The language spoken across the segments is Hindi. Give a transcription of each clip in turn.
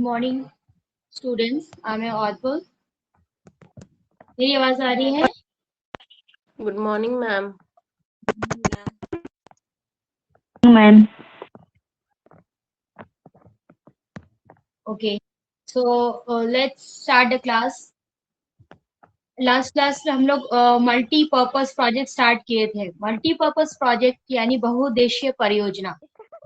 Morning students, I am audible? मेरी आवाज आ रही है? Good morning ma'am. Ma'am okay, so let's start the class. Last class में हम लोग मल्टीपर्पज प्रोजेक्ट स्टार्ट किए थे। मल्टीपर्पज प्रोजेक्ट यानी बहुउद्देशीय परियोजना।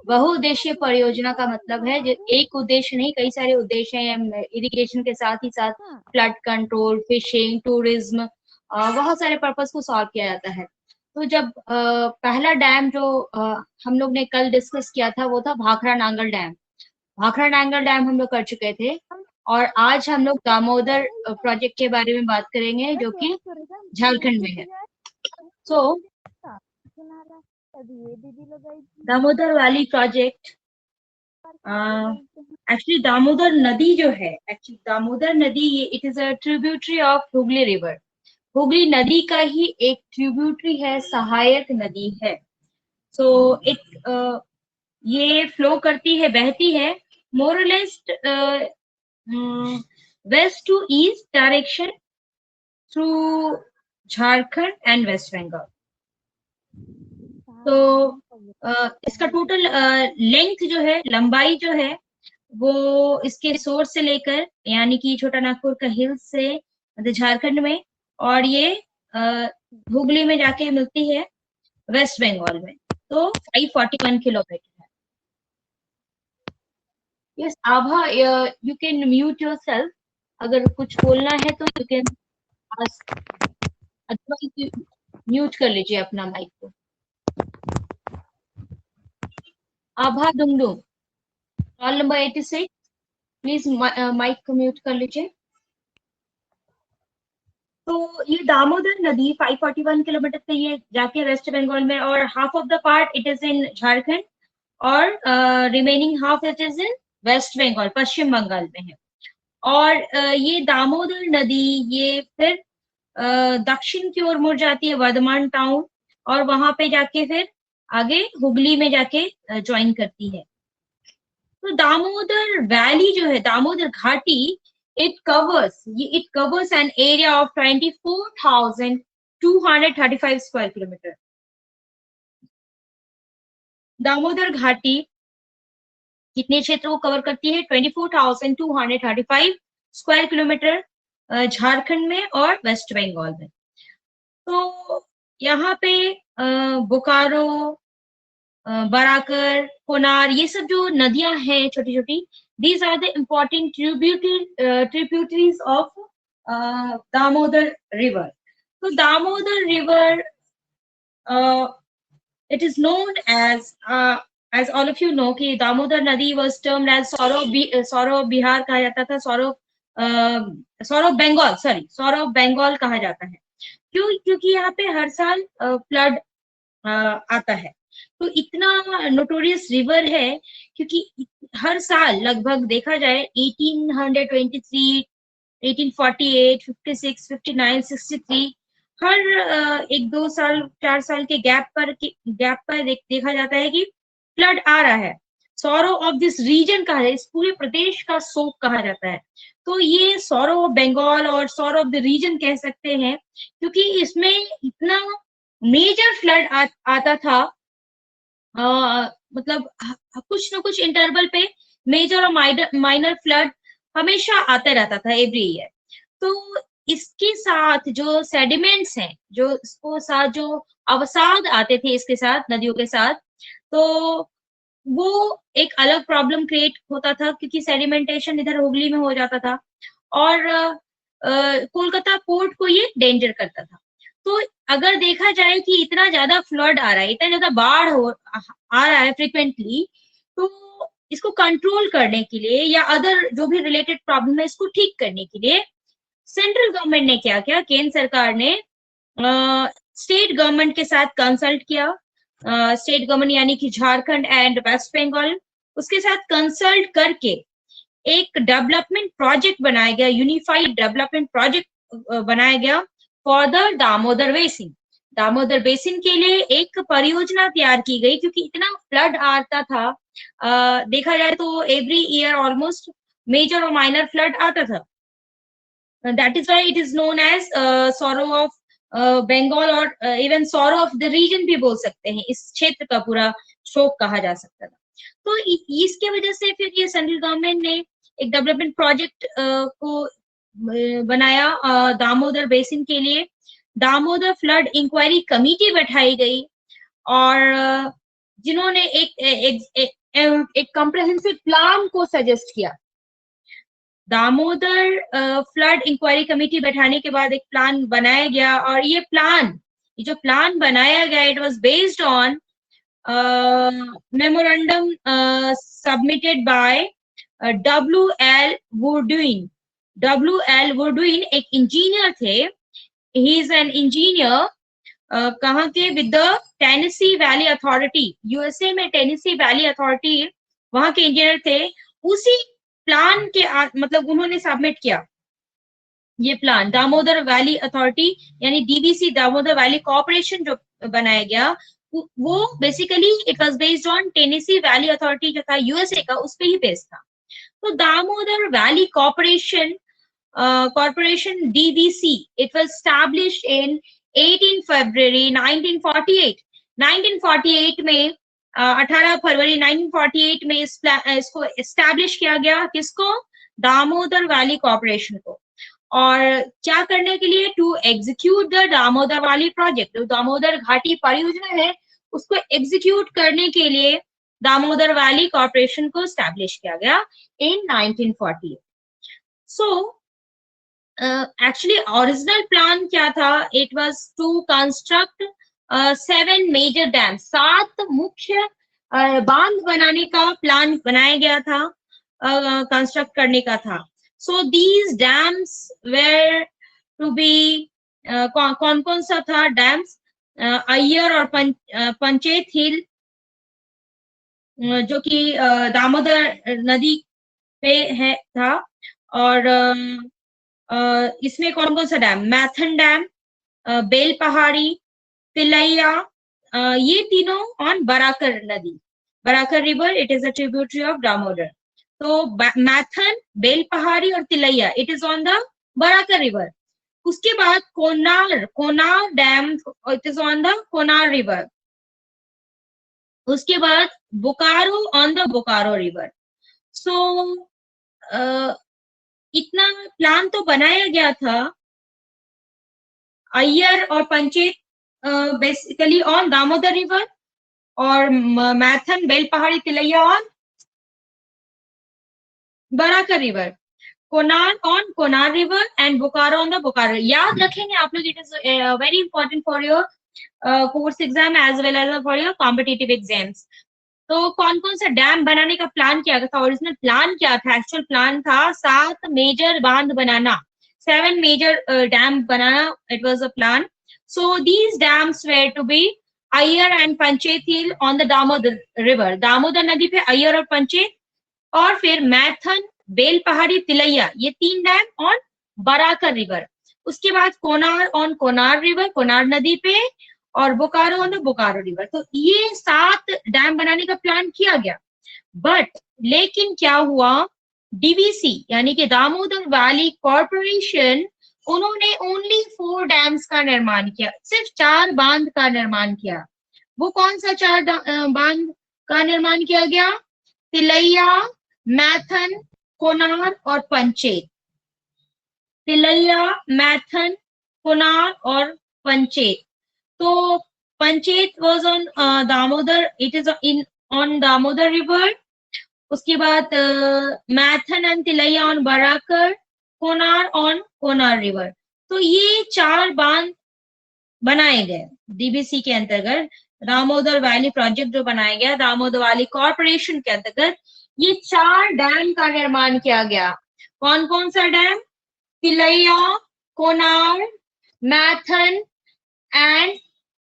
बहुउद्देशीय परियोजना का मतलब है जो एक उद्देश्य नहीं, कई सारे उद्देश्य हैं। इरिगेशन के साथ ही साथ फ्लड कंट्रोल, फिशिंग, टूरिज्म, बहुत सारे पर्पज को सॉल्व किया जाता है। तो जब पहला डैम जो हम लोग ने कल डिस्कस किया था वो था भाखड़ा नांगल डैम। भाखड़ा नांगल डैम हम लोग कर चुके थे और आज हम लोग दामोदर प्रोजेक्ट के बारे में बात करेंगे जो कि झारखंड में है। So Damodar valley project, actually Damodar नदी जो है, एक्चुअली दामोदर नदी it is a tributary of Hooghly river. Hooghly नदी का ही एक ट्रिब्यूटरी है, सहायक नदी है। सो एक ये फ्लो करती है, बहती है मोर और less west to east direction through Jharkhand and West Bengal. तो इसका टोटल लेंथ जो है, लंबाई जो है वो इसके सोर्स से लेकर यानी कि छोटा नागपुर का हिल्स से मतलब झारखंड में, और ये हुगली में जाके मिलती है वेस्ट बंगाल में। तो 541 किलोमीटर है। Yes Abha, you can mute yourself. अगर कुछ बोलना है तो यू कैन आस्क, अथवा म्यूट कर लीजिए अपना माइक को। आभा दुंगडुंग, रोल नंबर 86, प्लीज माइक को म्यूट कर लीजिए। तो ये दामोदर नदी 541 किलोमीटर से ये जाके वेस्ट बंगाल में, और half of the part it is in Jharkhand और remaining half it is in west Bengal, पश्चिम बंगाल में है। और ये दामोदर नदी ये फिर दक्षिण की ओर मुड़ जाती है वर्धमान टाउन, और वहां पे जाके फिर आगे हुगली में जाके ज्वाइन करती है। तो दामोदर वैली जो है, दामोदर घाटी, it covers an area of 24,235 square kilometer. Damodar घाटी कितने क्षेत्र को कवर करती है? 24,235 स्क्वायर किलोमीटर झारखंड में और वेस्ट बंगाल में। तो यहाँ पे बोकारो, बराकर, कोनार, ये सब जो नदियां हैं छोटी छोटी, these are the important tributaries of Damodar river. So Damodar river, it is known as all of you know कि दामोदर नदी was termed as Saurav Bihar कहा जाता था, सौरव बंगाल कहा जाता है। क्योंकि यहाँ पे हर साल फ्लड आता है। तो इतना नोटोरियस रिवर है क्योंकि हर साल लगभग देखा जाए 1823, 1848, 56, 59, 63, हर एक दो साल 4 साल के गैप पर देखा जाता है कि फ्लड आ रहा है। सौरो ऑफ दिस रीजन कहा है, इस पूरे प्रदेश का शोक कहा जाता है। तो ये सौरो ऑफ बंगाल और सौरो ऑफ द रीजन कह सकते हैं क्योंकि इसमें इतना मेजर फ्लड आता था, मतलब कुछ ना कुछ इंटरवल पे मेजर और माइनर फ्लड हमेशा आता रहता था एवरी ईयर। तो इसके साथ जो सेडिमेंट्स हैं, जो इसको साथ जो अवसाद आते थे इसके साथ नदियों के साथ, तो वो एक अलग प्रॉब्लम क्रिएट होता था क्योंकि सेडिमेंटेशन इधर हुगली में हो जाता था और कोलकाता पोर्ट को ये डेंजर करता था। तो अगर देखा जाए कि इतना ज्यादा फ्लड आ रहा है, इतना ज्यादा बाढ़ आ रहा है फ्रिक्वेंटली, तो इसको कंट्रोल करने के लिए या अदर जो भी रिलेटेड प्रॉब्लम है इसको ठीक करने के लिए सेंट्रल गवर्नमेंट ने क्या किया, केंद्र सरकार ने स्टेट गवर्नमेंट के साथ कंसल्ट किया। स्टेट गवर्नमेंट यानी कि झारखंड एंड वेस्ट बंगाल, उसके साथ कंसल्ट करके एक डेवलपमेंट प्रोजेक्ट बनाया गया, यूनिफाइड डेवलपमेंट प्रोजेक्ट बनाया गया for the Damodar basin. Damodar basin के लिए एक परियोजना तैयार की गई क्योंकि इतना फ्लड आता था। देखा जाए तो एवरी ईयर ऑलमोस्ट मेजर और माइनर फ्लड आता था। That is why it is known as sorrow of Bengal और even sorrow of the region भी बोल सकते हैं, इस क्षेत्र का पूरा शोक कहा जा सकता था। तो इसके वजह से फिर ये सेंट्रल गवर्नमेंट ने एक डेवलपमेंट प्रोजेक्ट को बनाया दामोदर बेसिन के लिए। दामोदर फ्लड इंक्वायरी कमेटी बैठाई गई और जिन्होंने एक कॉम्प्रिहेंसिव प्लान को सजेस्ट किया। दामोदर फ्लड इंक्वायरी कमेटी बैठाने के बाद एक प्लान बनाया गया और ये जो प्लान बनाया गया, it was based on memorandum submitted by W.L. Woodwin। W.L. Woodwin एक इंजीनियर थे, ही इज एन इंजीनियर कहाँ के, with the Tennessee valley authority, USA में टेनेसी वैली अथॉरिटी, वहां के इंजीनियर थे। उसी प्लान के मतलब उन्होंने सबमिट किया ये प्लान। दामोदर वैली अथॉरिटी यानी डीवीसी, दामोदर वैली कॉर्पोरेशन जो बनाया गया, वो basically it was based on Tennessee valley authority जो था यूएसए का, उस पे ही बेस्ड था। तो Damodar valley corporation DVC, it was established in 18 February 1948। 1948 में 18 फरवरी 1948 में इसको एस्टैब्लिश किया गया। किसको? दामोदर वैली कॉर्पोरेशन को। और क्या करने के लिए? To execute the Damodar valley project, जो दामोदर घाटी परियोजना है उसको एग्जीक्यूट करने के लिए दामोदर वैली कॉर्पोरेशन को एस्टैब्लिश किया गया in 1948। So actually original plan क्या था? It was to construct 7 major dams, 7 मुख्य बांध बनाने का प्लान बनाया गया था, कंस्ट्रक्ट करने का था। So these dams were to be कौन कौन सा था डैम्स? अय्यर और पंचेत हिल, जो कि दामोदर नदी पे है था। और इसमें कौन कौन सा dam? Maithon dam, bell Pahari, Tilaiya, ये तीनों ऑन बराकर नदी, Barakar river, it is a tributary of Damodar. तो मैथन, बेल पहाड़ी और Tilaiya, it is on the Barakar river. उसके बाद Konar dam, it is on the Konar river. उसके बाद Bokaro on the Bokaro river. So इतना प्लान तो बनाया गया था। अय्यर और Panchet basically on Damodar river, और Maithon, Bel Pahari, Tilaiya on Barakar river, Konar on Konar river and Bokaro on the Bokaro. याद रखेंगे आप लोग, it is very important for your course exam as well as for your competitive exams. तो कौन कौन सा डैम बनाने का प्लान किया था? ओरिजिनल प्लान क्या था? एक्चुअल प्लान था 7 मेजर बांध बनाना, 7 मेजर डैम बनाना, it was a plan. So these dams were to be Aiyar and Panchet hill on the Damodar river, Damodar नदी पे अय्यर और पंचेत, और फिर मैथन, बेल पहाड़ी, तिलैया, ये 3 डैम ऑन बराकर रिवर। उसके बाद कोनार ऑन कोनार रिवर, कोनार नदी पे, और Bokaro on the Bokaro river. तो ये 7 डैम बनाने का प्लान किया गया। बट लेकिन क्या हुआ? डीवीसी यानी कि दामोदर वैली कॉर्पोरेशन, उन्होंने ओनली 4 डैम्स का निर्माण किया, सिर्फ 4 बांध का निर्माण किया। वो कौन सा 4 बांध का निर्माण किया गया? तिलैया, मैथन, कोनार और पंचेत। तिलैया, मैथन, कोनार और पंचेत। तो Panchet was on Damodar, it is in on Damodar river. उसके बाद Maithon and Tilaiya on Barakar, Konar on Konar river. तो ये 4 बांध बनाए गए डीबीसी के अंतर्गत। दामोदर वैली प्रोजेक्ट जो बनाया गया दामोदर वैली कॉर्पोरेशन के अंतर्गत, ये 4 डैम का निर्माण किया गया। कौन कौन सा डैम? तिलैया, कोनार, मैथन एंड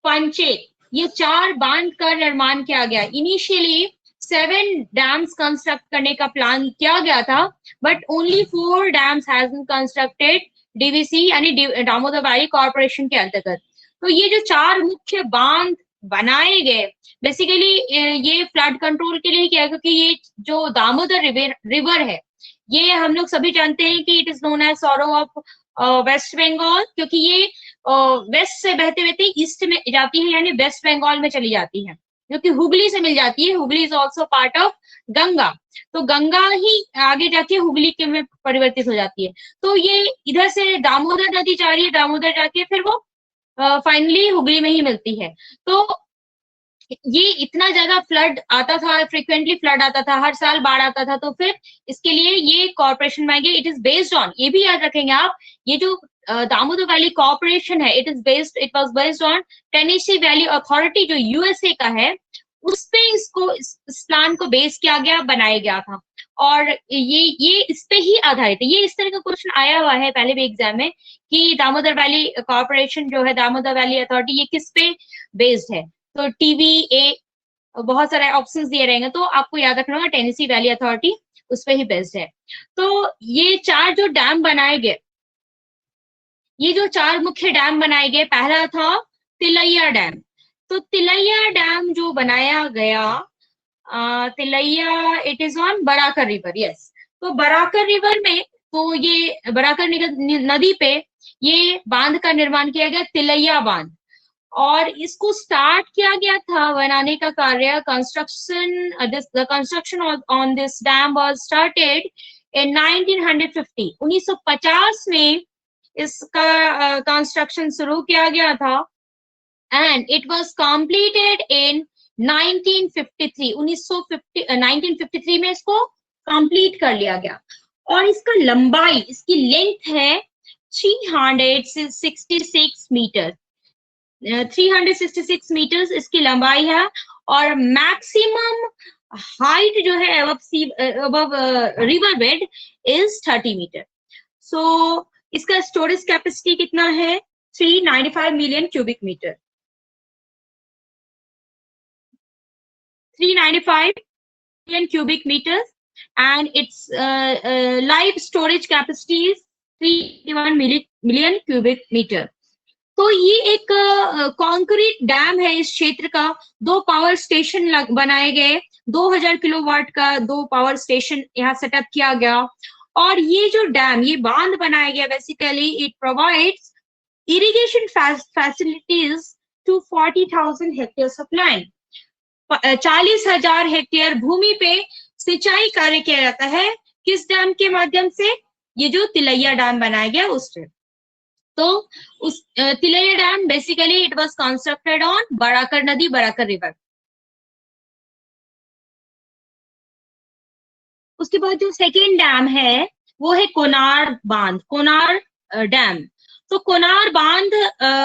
पंचेत, ये 4 बांध का निर्माण किया गया। इनिशियली 7 डैम्स कंस्ट्रक्ट करने का प्लान किया गया था, but only 4 dams has been constructed DVC यानी दामोदर वैली कॉर्पोरेशन के अंतर्गत। तो ये जो 4 मुख्य बांध बनाए गए, बेसिकली ये फ्लड कंट्रोल के लिए किया, क्योंकि ये जो दामोदर रिवर है, ये हम लोग सभी जानते हैं कि it is known as sorrow of West Bengal, क्योंकि ये वेस्ट से बहते बहते ईस्ट में जाती है, यानी वेस्ट बंगाल में चली जाती है, जो कि हुगली से मिल जाती है। Hooghly is also part of Ganga, तो गंगा ही आगे जाके हुगली के में परिवर्तित हो जाती है। तो ये इधर से दामोदर नदी जा रही है, दामोदर जाके फिर वो फाइनली हुगली में ही मिलती है। तो ये इतना ज्यादा फ्लड आता था, फ्रिक्वेंटली फ्लड आता था, हर साल बाढ़ आता था, तो फिर इसके लिए ये कॉर्पोरेशन में इट इज बेस्ड ऑन, ये भी याद रखेंगे आप, ये जो दामोदर वैली कॉर्पोरेशन है, it was based on Tennessee valley authority जो यूएसए का है, उस पे इसको इस प्लान को बेस किया गया, बनाया गया था। और ये इस पे ही आधारित है। ये इस तरह का क्वेश्चन आया हुआ है पहले भी एग्जाम में कि दामोदर वैली कॉर्पोरेशन जो है, दामोदर वैली अथॉरिटी, ये किस पे बेस्ड है। तो टीवीए बहुत सारे ऑप्शंस दिए रहेंगे, तो आपको याद रखना होगा टेनेसी वैली अथॉरिटी उस पे ही बेस्ड है। तो ये चार जो डैम बनाए गए, ये जो चार मुख्य डैम बनाए गए, पहला था तिलैया डैम। तो तिलैया डैम जो बनाया गया, Tilaiya it is on Barakar river, yes. तो बराकर रिवर में, तो ये बराकर नदी पे ये बांध का निर्माण किया गया, तिलैया बांध। और इसको स्टार्ट किया गया था बनाने का कार्य, the construction on this dam was started in 1950, 1950 में इसका कंस्ट्रक्शन शुरू किया गया था, and it was completed in 1953, 1953 में इसको कंप्लीट कर लिया गया। और इसका लंबाई, इसकी लेंथ है 366 मीटर, 366 मीटर्स इसकी लंबाई है। और मैक्सिमम हाइट जो है above river bed is 30 metre. So इसका स्टोरेज कैपेसिटी कितना है, 395 million cubic metre, 395 million cubic meters, and its live storage capacity is 381 million cubic meter. तो ये एक कंक्रीट डैम है इस क्षेत्र का। दो पावर स्टेशन बनाए गए, 2000 किलोवाट का 2 पावर स्टेशन यहाँ सेटअप किया गया। और ये जो डैम, ये बांध बनाया गया, basically it provides irrigation facilities to 40,000 hectares of land. 40,000 hectare भूमि पे सिंचाई कार्य किया जाता है, किस डैम के माध्यम से, ये जो तिलैया डैम बनाया गया उससे। तो उस Tilaiya dam basically it was constructed on Barakar नदी, बराकर रिवर। उसके बाद जो सेकेंड डैम है वो है कोनार बांध, कोनार डैम। तो कोनार बांध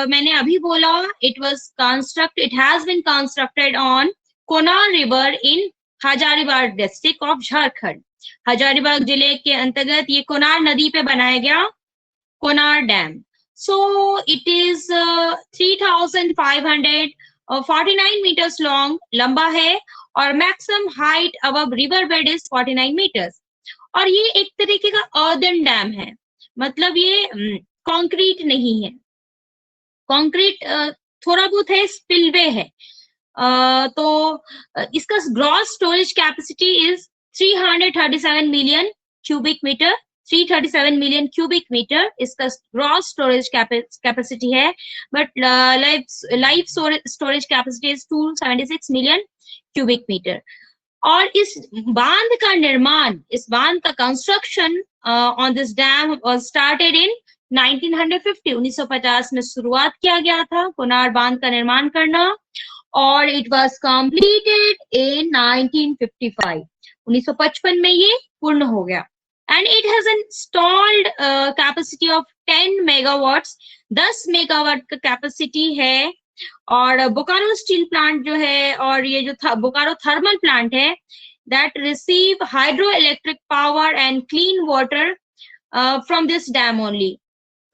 मैंने अभी बोला, it has been constructed on Konar river in Hazaribagh district of Jharkhand. Hazaribagh जिले के अंतर्गत ये कोनार नदी पे बनाया गया Konar dam. So it is 3,549 metres long, लंबा है, और maximum height above river bed is 49 metres. और ये एक तरीके का अर्दन डैम है, मतलब ये कंक्रीट नहीं है, कंक्रीट थोड़ा बहुत है, स्पिलवे है। तो इसका gross storage capacity is 337 million cubic metre, 337 million cubic metre इसका ग्रॉस स्टोरेज कैपेसिटी है। But live storage capacity is 276 million cubic metre. और इस बांध का निर्माण, इस बांध का construction on this dam was started in 1950, 1950 में शुरुआत किया गया था कोनार बांध का निर्माण करना, और इट वाज कंप्लीटेड इन 1955, 1955 में ये पूर्ण हो गया। And it has installed capacity of 10 megawatts, 10 megawatt का कैपेसिटी है। और बोकारो स्टील प्लांट जो है, और ये जो बोकारो थर्मल प्लांट है, that receive hydro electric power and clean water from this dam only.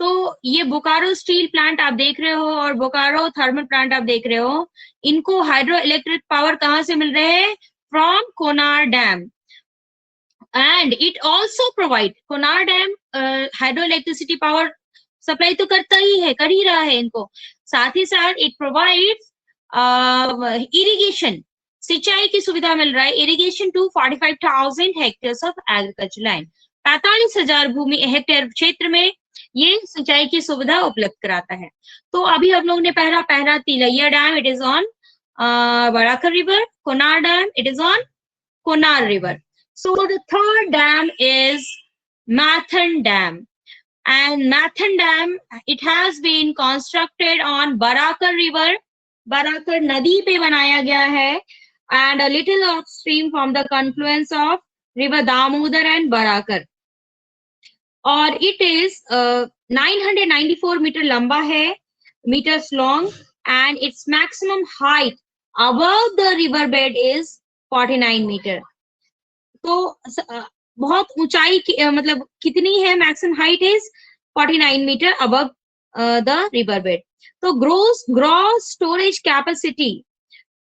तो ये बोकारो स्टील प्लांट आप देख रहे हो और बोकारो थर्मल प्लांट आप देख रहे हो, इनको हाइड्रो इलेक्ट्रिक पावर कहाँ से मिल रहे हैं, from Konar dam. And it also provide, Konar dam hydro electricity power supply तो करता ही है, कर ही रहा है इनको, साथ ही साथ इट प्रोवाइड्स इरिगेशन, सिंचाई की सुविधा मिल रहा है, irrigation to 45,000 hectares of agriculture land. 45,000 भूमि हेक्टेयर क्षेत्र में ये सिंचाई की सुविधा उपलब्ध कराता है। तो अभी हम लोग ने पहला Tilaiya dam, it is on Barakar river, Konar dam, it is on Konar River. So the third dam is Mathan Dam. And Mathan Dam, it has been constructed on Barakar River. Barakar Nadi पे बनाया गया है, and a little upstream from the confluence of River Damodar and Barakar. और it is 994 मीटर लंबा है, meters long, and its maximum height above the river bed is 49 metre. तो बहुत ऊंचाई मतलब कितनी है, maximum height is 49 metre above the river bed. तो ग्रॉस स्टोरेज कैपेसिटी,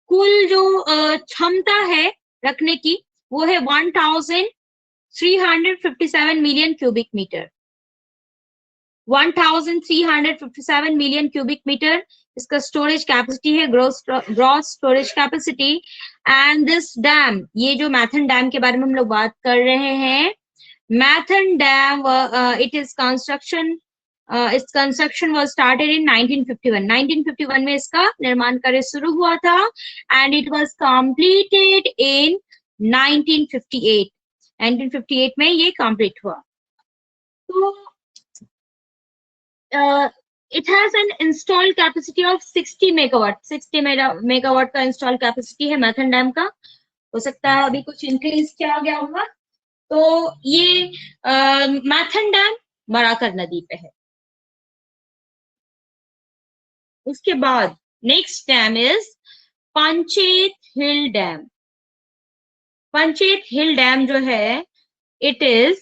कुल जो क्षमता है रखने की, वो है 1357 million cubic metre. 1357 million cubic metre इसका स्टोरेज कैपेसिटी है, gross storage capacity. And this dam, ये जो मैथन डैम के बारे में हम लोग बात कर रहे हैं, Maithon dam it is construction, its construction was started इन 1951। 1951 में इसका निर्माण कार्य शुरू हुआ था, and it was completed in 1958। 1958 में ये कंप्लीट हुआ। तो it has an installed capacity of 60 megawatt। 60 megawatt का इंस्टॉल कैपेसिटी है मैथन डैम का। हो सकता है अभी कुछ इंक्रीज किया गया होगा। तो ये मैथन डैम बराकर नदी पे है। उसके बाद next dam is Panchet hill dam. Panchet hill dam जो है, it is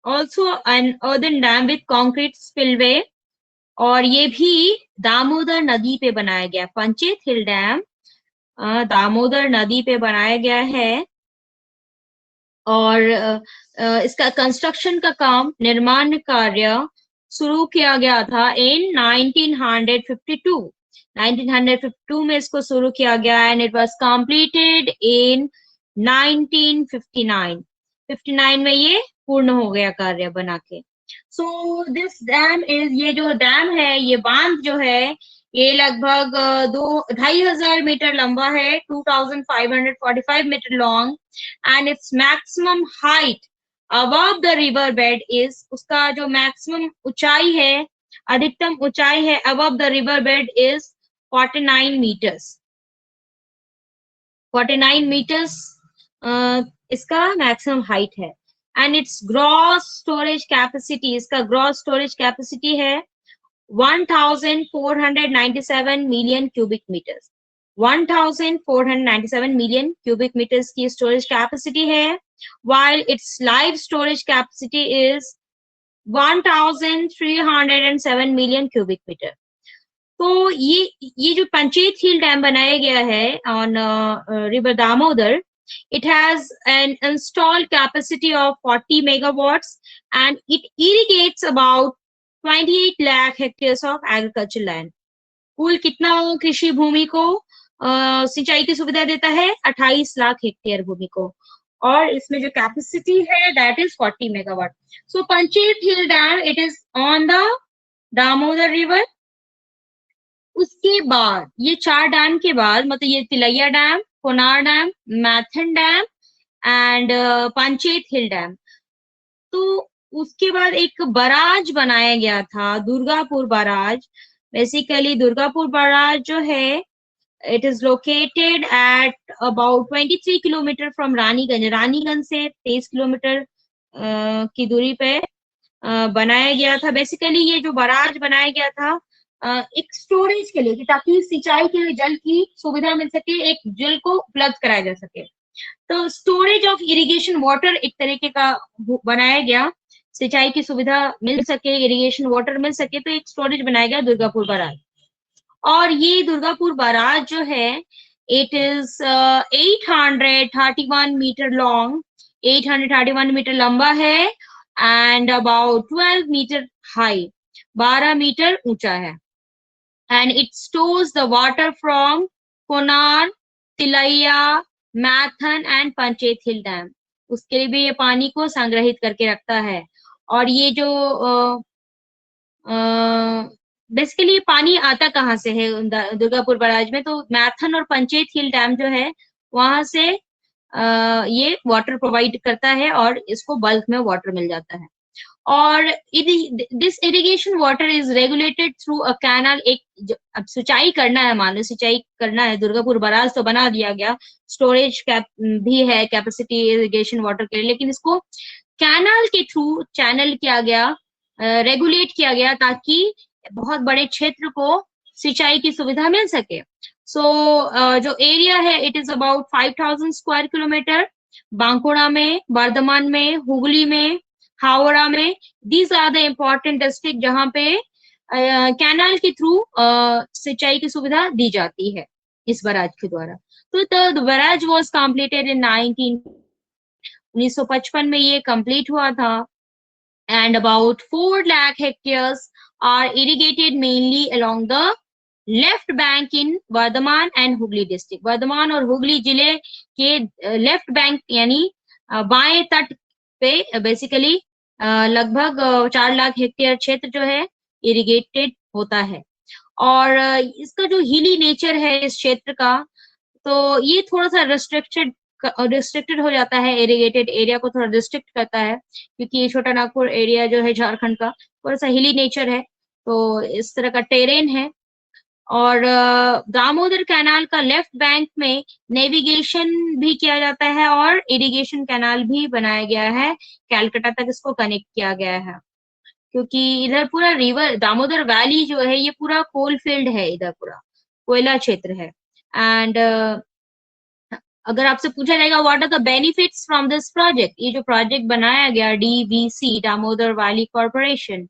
also an earthen dam with concrete spillway, और ये भी दामोदर नदी पे बनाया गया। पंचेत हिल डैम दामोदर नदी पे बनाया गया है, और इसका कंस्ट्रक्शन का काम, निर्माण कार्य शुरू किया गया था इन 1952। 1952 में इसको शुरू किया गया, and it was completed in 1959। 59 में ये पूर्ण हो गया कार्य बना के। सो दिस डैम इज, ये जो डैम है, ये बांध जो है, ये लगभग 2,500 मीटर लंबा है, 2545 metre long, and its maximum height above the river bed is, उसका जो मैक्सिमम ऊंचाई है, अधिकतम ऊंचाई है above the river bed is 49 metres. 49 metres इसका मैक्सिमम हाइट है, and its gross storage capacity, इसका ग्रॉस स्टोरेज कैपेसिटी है 1497 million cubic metres. 1497 million cubic metres की स्टोरेज कैपेसिटी है, while its live storage capacity is 1307 million cubic metre. तो ये जो पंचेत हिल डैम बनाया गया है on river Damodar, it has an installed capacity of 40 megawatts, and it irrigates about 28 lakh hectares of agricultural land। कुल कितना कृषि भूमि को सिंचाई की सुविधा देता है? 28 लाख हेक्टेयर भूमि को, और इसमें जो कैपेसिटी है that is 40 megawatt. So Panchet hill dam, it is on the Damodar river. उसके बाद ये 4 डैम के बाद, मतलब ये Tilaiya dam, Konar dam, Maithon dam and Panchet hill dam, तो उसके बाद एक बराज बनाया गया था, Durgapur barrage. Basically Durgapur barrage जो है, it is located at about 23 kilometre from Raniganj. Raniganj से 23 किलोमीटर की दूरी पे बनाया गया था। बेसिकली ये जो बराज बनाया गया था एक स्टोरेज के लिए, ताकि सिंचाई के लिए जल की सुविधा मिल सके, एक जल को उपलब्ध कराया जा सके। तो स्टोरेज ऑफ इरिगेशन वाटर एक तरीके का बनाया गया, सिंचाई की सुविधा मिल सके, इरिगेशन वाटर मिल सके, तो एक स्टोरेज बनाया गया दुर्गापुर बराज। और ये दुर्गापुर बराज जो है, it is 831 metre long, 831 metre लंबा है, and about 12 metre high, 12 metre ऊंचा है, and it stores the water from Konar, Tilaiya, Maithon and Panchet hill dam, उसके लिए भी ये पानी को संग्रहित करके रखता है। और ये जो बेसिकली पानी आता कहाँ से है दुर्गापुर बराज में, तो मैथन और पंचेत हिल डैम जो है वहां से ये वाटर प्रोवाइड करता है और इसको बल्क में वाटर मिल जाता है। और this irrigation water is regulated through a canal. अब सिंचाई करना है, मान लो सिंचाई करना है, दुर्गापुर बराज तो बना दिया गया, स्टोरेज कैप भी है, कैपेसिटी इरिगेशन वाटर के लिए, लेकिन इसको कैनाल के थ्रू चैनल किया गया, रेगुलेट किया गया, ताकि बहुत बड़े क्षेत्र को सिंचाई की सुविधा मिल सके। सो जो एरिया है it is about 5000 square kilometre. Bankura में, बर्धमान में, हुगली में, हावड़ा में, these are the important district जहां पे कैनाल के थ्रू सिंचाई की सुविधा दी जाती है इस बराज के द्वारा। तो the barrage was completed in 1955 में ये कंप्लीट हुआ था। And about 4 lakh hectares are irrigated mainly along the left bank in Varthaman and Hooghly district. Varthaman और हुगली जिले के लेफ्ट बैंक यानी बाएं तट पे बेसिकली लगभग 4 लाख हेक्टेयर क्षेत्र जो है इरिगेटेड होता है। और इसका जो हिली नेचर है इस क्षेत्र का, तो ये थोड़ा सा रिस्ट्रिक्टेड हो जाता है, इरिगेटेड एरिया को थोड़ा रिस्ट्रिक्ट करता है, क्योंकि ये छोटा नागपुर एरिया जो है झारखंड का थोड़ा सा हिली नेचर है, तो इस तरह का टेरेन है। और दामोदर कैनाल का लेफ्ट बैंक में नेविगेशन भी किया जाता है और इरिगेशन कैनाल भी बनाया गया है, कैलकाटा तक इसको कनेक्ट किया गया है, क्योंकि इधर पूरा रिवर दामोदर वैली जो है ये पूरा कोल फील्ड है, इधर पूरा कोयला क्षेत्र है। एंड अगर आपसे पूछा जाएगा what are the benefits from this project, ये जो प्रोजेक्ट बनाया गया डीवीसी दामोदर वैली कॉर्पोरेशन,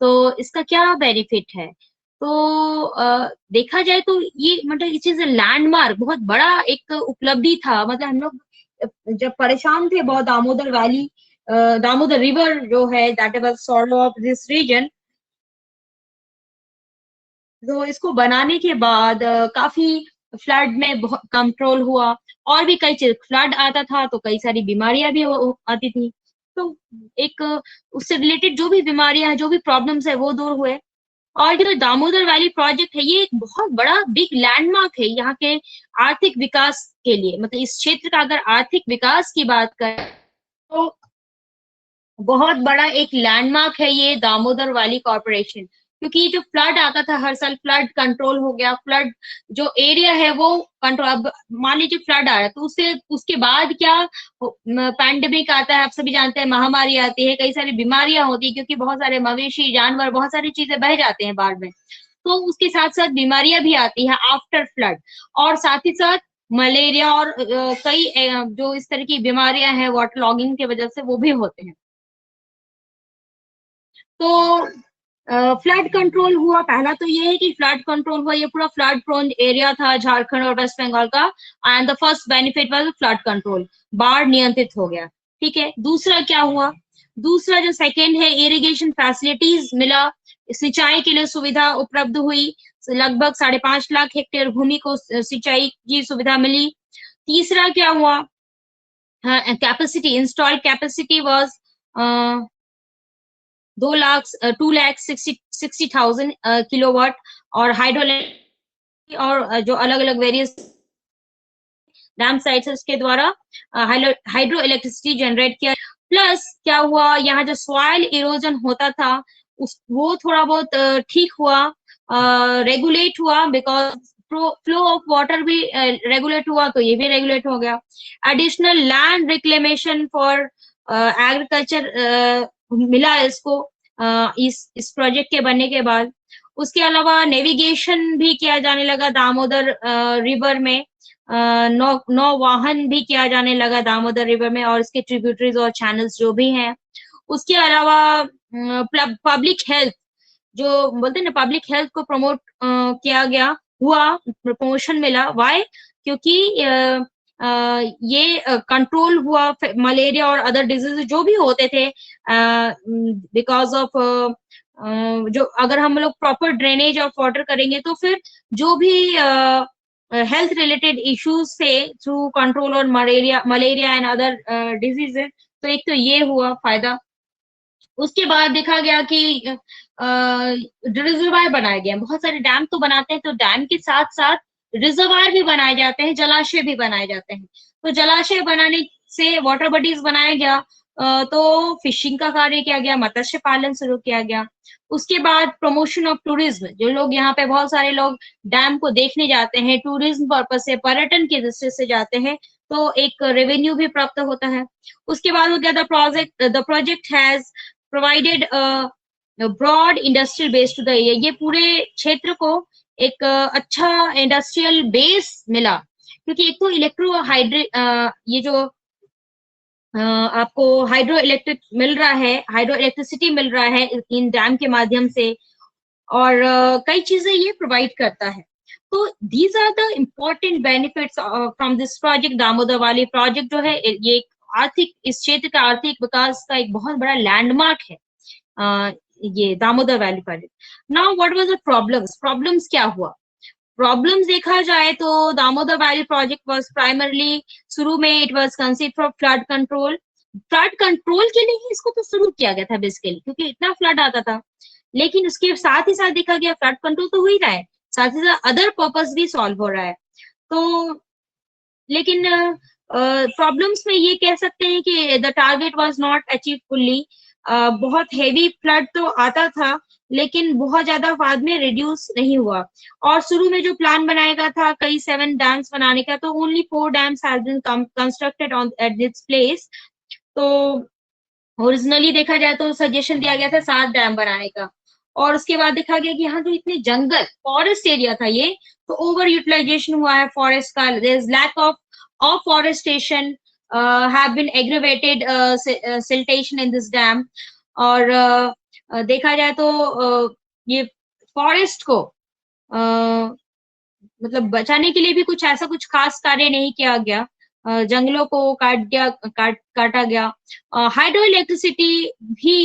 तो इसका क्या बेनिफिट है, तो देखा जाए तो ये मतलब इट इज लैंडमार्क, बहुत बड़ा एक उपलब्धि था। मतलब हम लोग जब परेशान थे बहुत दामोदर वैली, दामोदर रिवर जो है that was sort of this region, तो इसको बनाने के बाद काफी फ्लड में बहुत कंट्रोल हुआ, और भी कई चीज, फ्लड आता था तो कई सारी बीमारियां भी आती थी, तो एक उससे रिलेटेड जो भी बीमारियां हैं, जो भी प्रॉब्लम्स है वो दूर हुए। और जो दामोदर वैली प्रोजेक्ट है ये एक बहुत बड़ा बिग लैंडमार्क है यहाँ के आर्थिक विकास के लिए। मतलब इस क्षेत्र का अगर आर्थिक विकास की बात करें तो बहुत बड़ा एक लैंडमार्क है ये दामोदर वैली कॉर्पोरेशन, क्योंकि जो फ्लड आता था हर साल, फ्लड कंट्रोल हो गया, फ्लड जो एरिया है वो कंट्रोल। अब मान लीजिए फ्लड आ रहा है तो उससे उसके बाद क्या पैंडेमिक आता है, आप सभी जानते हैं, महामारी आती है, कई सारी बीमारियां होती है, क्योंकि बहुत सारे मवेशी जानवर बहुत सारी चीजें बह जाते हैं बाढ़ में, तो उसके साथ साथ बीमारियां भी आती है आफ्टर फ्लड। और साथ ही साथ मलेरिया और कई जो इस तरह की बीमारियां हैं वाटर लॉगिंग की वजह से वो भी होते हैं। तो फ्लड कंट्रोल हुआ, पहला तो ये है कि फ्लड कंट्रोल हुआ, ये पूरा फ्लड प्रोन एरिया था झारखंड और वेस्ट बंगाल का, and the first benefit was flood control, बाढ़ नियंत्रित हो गया। ठीक है, दूसरा क्या हुआ, दूसरा जो सेकेंड है इरिगेशन फैसिलिटीज मिला, सिंचाई के लिए सुविधा उपलब्ध हुई, लगभग 5.5 लाख हेक्टेयर भूमि को सिंचाई की सुविधा मिली। तीसरा क्या हुआ, capacity, installed capacity was 2,60,000 kilowatt, और हाइड्रो और जो अलग अलग वेरियस डैम साइट्स के द्वारा हाइड्रो इलेक्ट्रिसिटी जनरेट किया। प्लस क्या हुआ, यहाँ जो सॉइल इरोजन होता था वो थोड़ा बहुत ठीक हुआ, रेगुलेट हुआ, बिकॉज फ्लो ऑफ वाटर भी रेगुलेट हुआ, तो ये भी रेगुलेट हो गया। Additional land reclamation for agriculture मिला इसको इस प्रोजेक्ट के बनने के बाद। उसके अलावा नेविगेशन भी किया जाने लगा दामोदर रिवर में, नौ वाहन भी किया जाने लगा दामोदर रिवर में, और इसके ट्रिब्यूटरीज और चैनल्स जो भी हैं। उसके अलावा पब्लिक हेल्थ, जो बोलते हैं ना, पब्लिक हेल्थ को प्रमोट किया गया, हुआ, प्रमोशन मिला। वाई, क्योंकि ये कंट्रोल हुआ मलेरिया और अदर डिजीज जो भी होते थे, बिकॉज ऑफ जो अगर हम लोग प्रॉपर ड्रेनेज ऑफ वाटर करेंगे तो फिर जो भी हेल्थ रिलेटेड इश्यूज से थ्रू कंट्रोल और मलेरिया एंड अदर डिजीजेस। तो एक तो ये हुआ फायदा। उसके बाद देखा गया कि रिजर्वायर बनाया गया। बहुत सारे डैम तो बनाते हैं, तो डैम के साथ साथ रिजर्वायर भी बनाए जाते हैं, जलाशय भी बनाए जाते हैं। तो जलाशय बनाने से वाटर बॉडीज बनाया गया, तो फिशिंग का कार्य किया गया, मत्स्य पालन शुरू किया गया। उसके बाद प्रमोशन ऑफ टूरिज्म, जो लोग यहाँ पे बहुत सारे लोग डैम को देखने जाते हैं, टूरिज्म पर्पज से, पर्यटन के दृष्टि से जाते हैं, तो एक रेवेन्यू भी प्राप्त होता है। उसके बाद हो गया the project has provided broad industrial base to the area. ये पूरे क्षेत्र को एक अच्छा इंडस्ट्रियल बेस मिला, क्योंकि एक तो ये जो आपको हाइड्रो इलेक्ट्रिक मिल रहा है, हाइड्रो इलेक्ट्रिसिटी मिल रहा है इन डैम के माध्यम से, और कई चीजें ये प्रोवाइड करता है। तो these are the important benefits from this project. Damodar valley project जो है ये आर्थिक, इस क्षेत्र का आर्थिक विकास का एक बहुत बड़ा लैंडमार्क है, ये Damodar valley project. Now what was the problems क्या हुआ? प्रॉब्लम्स देखा जाए तो Damodar valley project was primarily, शुरू में it was conceived for flood control. Flood control के लिए ही इसको तो शुरू किया गया था बेसिकली, क्योंकि इतना फ्लड आता था। लेकिन उसके साथ ही साथ देखा गया फ्लड कंट्रोल तो हो ही रहा है, साथ ही साथ अदर पर्पस भी सॉल्व हो रहा है। तो लेकिन प्रॉब्लम्स में ये कह सकते हैं कि the target was not achieve fully. बहुत हेवी फ्लड तो आता था, लेकिन बहुत ज्यादा बाद में रिड्यूस नहीं हुआ। और शुरू में जो प्लान बनाया गया था कई 7 डैम्स बनाने का, तो only 4 dams have been constructed on at this place. तो ओरिजिनली देखा जाए तो सजेशन दिया गया था 7 डैम बनाने का। और उसके बाद देखा गया कि यहाँ जो इतने जंगल, फॉरेस्ट एरिया था ये, तो ओवर यूटिलाइजेशन हुआ है फॉरेस्ट का। There is lack of forestation have been aggravated siltation in this dam। और देखा जाए तो ये फॉरेस्ट को मतलब बचाने के लिए भी कुछ ऐसा कुछ खास कार्य नहीं किया गया। जंगलों को काटा गया। हाइड्रो इलेक्ट्रिसिटी भी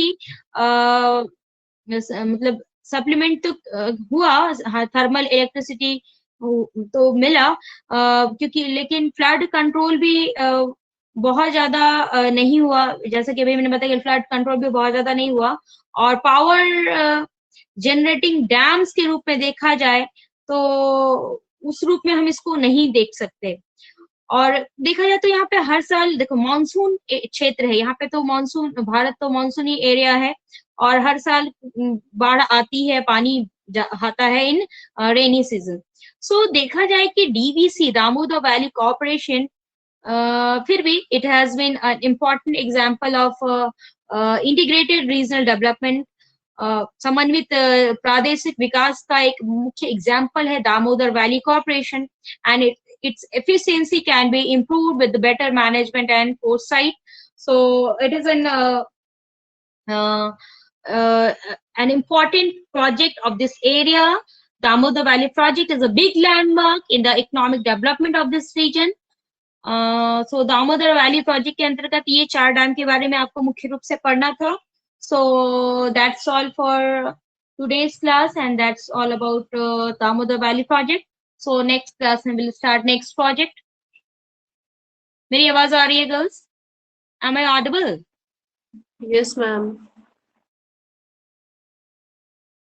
मतलब सप्लीमेंट तो हुआ, थर्मल इलेक्ट्रिसिटी तो मिला, क्योंकि लेकिन फ्लड कंट्रोल भी बहुत ज्यादा नहीं हुआ। जैसे कि अभी मैंने बताया कि फ्लड कंट्रोल भी बहुत ज्यादा नहीं हुआ। और पावर जनरेटिंग डैम्स के रूप में देखा जाए तो उस रूप में हम इसको नहीं देख सकते। और देखा जाए तो यहाँ पे हर साल देखो मानसून क्षेत्र है यहाँ पे, तो मानसून, भारत तो मानसूनी एरिया है, और हर साल बाढ़ आती है, पानी आता है इन रेनी सीजन। सो देखा जाए कि डीवीसी, दामोदर वैली कॉर्पोरेशन, फिर भी it has been an important example of integrated regional development. समन्वित प्रादेशिक विकास का एक मुख्य एग्जाम्पल है Damodar valley corporation, and its efficiency can be improved with the better management and foresight. So it is an important project of this area. Damodar Valley project is a big landmark in the economic development of this region. So Damodar valley project के अंतर्गत ये 4 डैम के बारे में आपको मुख्य रूप से पढ़ना था। So that's all for today's class, and that's all about Damodar Valley project. So next class में we'll start next project. मेरी आवाज आ रही है girls? Am I audible? Yes, ma'am.